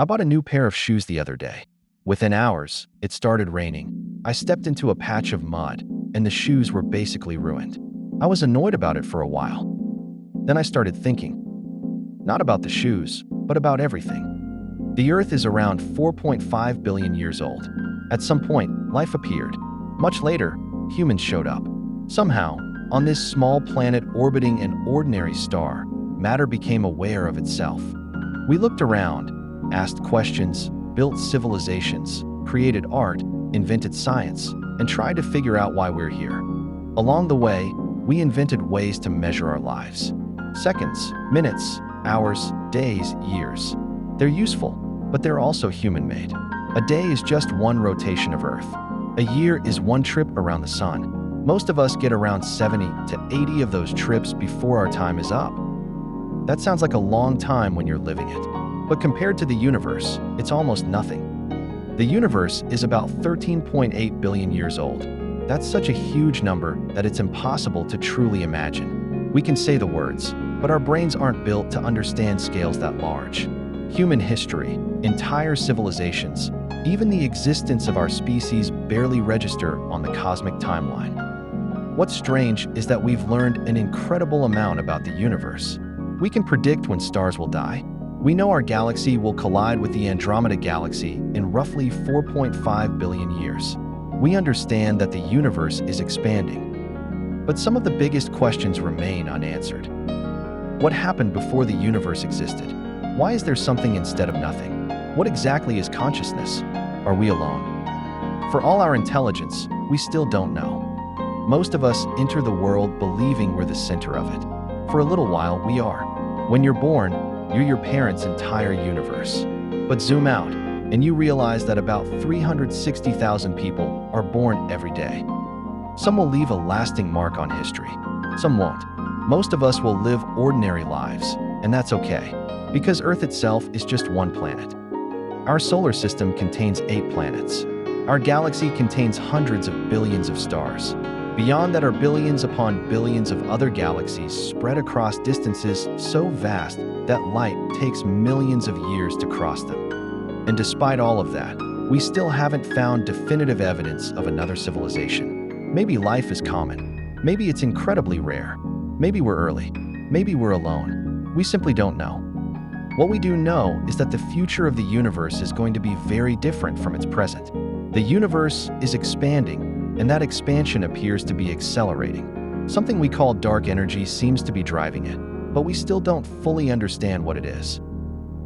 I bought a new pair of shoes the other day. Within hours, it started raining. I stepped into a patch of mud, and the shoes were basically ruined. I was annoyed about it for a while. Then I started thinking, not about the shoes, but about everything. The Earth is around 4.5 billion years old. At some point, life appeared. Much later, humans showed up. Somehow, on this small planet orbiting an ordinary star, matter became aware of itself. We looked around, asked questions, built civilizations, created art, invented science, and tried to figure out why we're here. Along the way, we invented ways to measure our lives. Seconds, minutes, hours, days, years. They're useful, but they're also human-made. A day is just one rotation of Earth. A year is one trip around the sun. Most of us get around 70 to 80 of those trips before our time is up. That sounds like a long time when you're living it. But compared to the universe, it's almost nothing. The universe is about 13.8 billion years old. That's such a huge number that it's impossible to truly imagine. We can say the words, but our brains aren't built to understand scales that large. Human history, entire civilizations, even the existence of our species barely register on the cosmic timeline. What's strange is that we've learned an incredible amount about the universe. We can predict when stars will die. We know our galaxy will collide with the Andromeda Galaxy in roughly 4.5 billion years. We understand that the universe is expanding. But some of the biggest questions remain unanswered. What happened before the universe existed? Why is there something instead of nothing? What exactly is consciousness? Are we alone? For all our intelligence, we still don't know. Most of us enter the world believing we're the center of it. For a little while, we are. When you're born, you're your parents' entire universe. But zoom out, and you realize that about 360,000 people are born every day. Some will leave a lasting mark on history. Some won't. Most of us will live ordinary lives, and that's okay, because Earth itself is just one planet. Our solar system contains 8 planets. Our galaxy contains hundreds of billions of stars. Beyond that are billions upon billions of other galaxies spread across distances so vast that light takes millions of years to cross them. And despite all of that, we still haven't found definitive evidence of another civilization. Maybe life is common. Maybe it's incredibly rare. Maybe we're early. Maybe we're alone. We simply don't know. What we do know is that the future of the universe is going to be very different from its present. The universe is expanding, and that expansion appears to be accelerating. Something we call dark energy seems to be driving it, but we still don't fully understand what it is.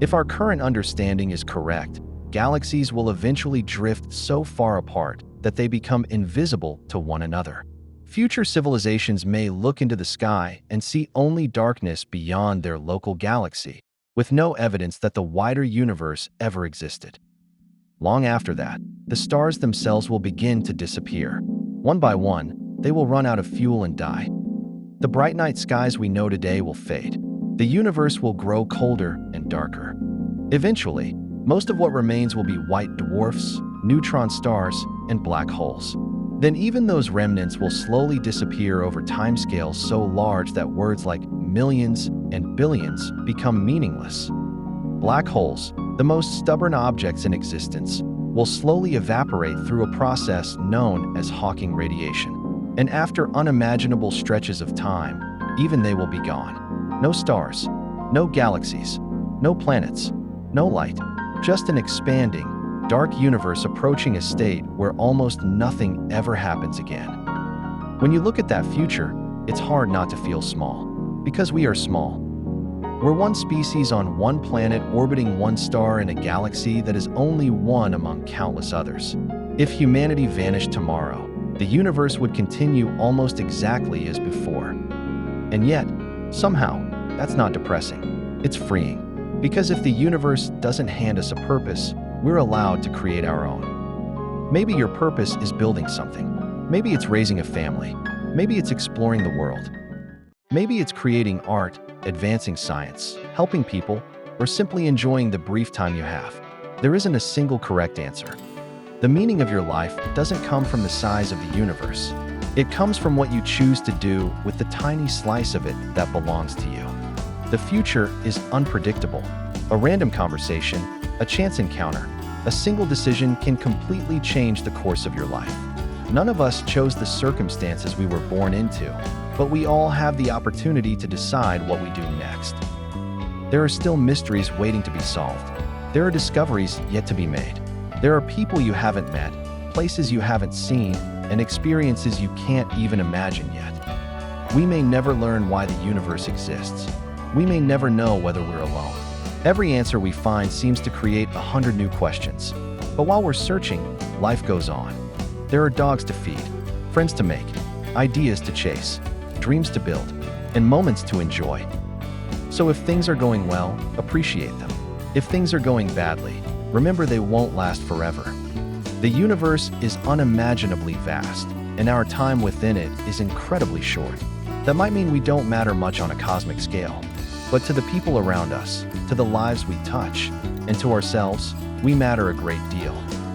If our current understanding is correct, galaxies will eventually drift so far apart that they become invisible to one another. Future civilizations may look into the sky and see only darkness beyond their local galaxy, with no evidence that the wider universe ever existed. Long after that, the stars themselves will begin to disappear. One by one, they will run out of fuel and die. The bright night skies we know today will fade. The universe will grow colder and darker. Eventually, most of what remains will be white dwarfs, neutron stars, and black holes. Then even those remnants will slowly disappear over timescales so large that words like millions and billions become meaningless. Black holes, the most stubborn objects in existence, will slowly evaporate through a process known as Hawking radiation. And after unimaginable stretches of time, even they will be gone. No stars, no galaxies, no planets, no light, just an expanding, dark universe approaching a state where almost nothing ever happens again. When you look at that future, it's hard not to feel small, because we are small. We're one species on one planet orbiting one star in a galaxy that is only one among countless others. If humanity vanished tomorrow, the universe would continue almost exactly as before. And yet, somehow, that's not depressing. It's freeing. Because if the universe doesn't hand us a purpose, we're allowed to create our own. Maybe your purpose is building something. Maybe it's raising a family. Maybe it's exploring the world. Maybe it's creating art, advancing science, helping people, or simply enjoying the brief time you have. There isn't a single correct answer. The meaning of your life doesn't come from the size of the universe. It comes from what you choose to do with the tiny slice of it that belongs to you. The future is unpredictable. A random conversation, a chance encounter, a single decision can completely change the course of your life. None of us chose the circumstances we were born into, but we all have the opportunity to decide what we do next. There are still mysteries waiting to be solved. There are discoveries yet to be made. There are people you haven't met, places you haven't seen, and experiences you can't even imagine yet. We may never learn why the universe exists. We may never know whether we're alone. Every answer we find seems to create 100 new questions. But while we're searching, life goes on. There are dogs to feed, friends to make, ideas to chase, dreams to build, and moments to enjoy. So if things are going well, appreciate them. If things are going badly, remember they won't last forever. The universe is unimaginably vast, and our time within it is incredibly short. That might mean we don't matter much on a cosmic scale, but to the people around us, to the lives we touch, and to ourselves, we matter a great deal.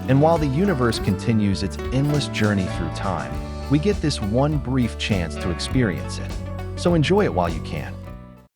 And while the universe continues its endless journey through time, we get this one brief chance to experience it. So enjoy it while you can.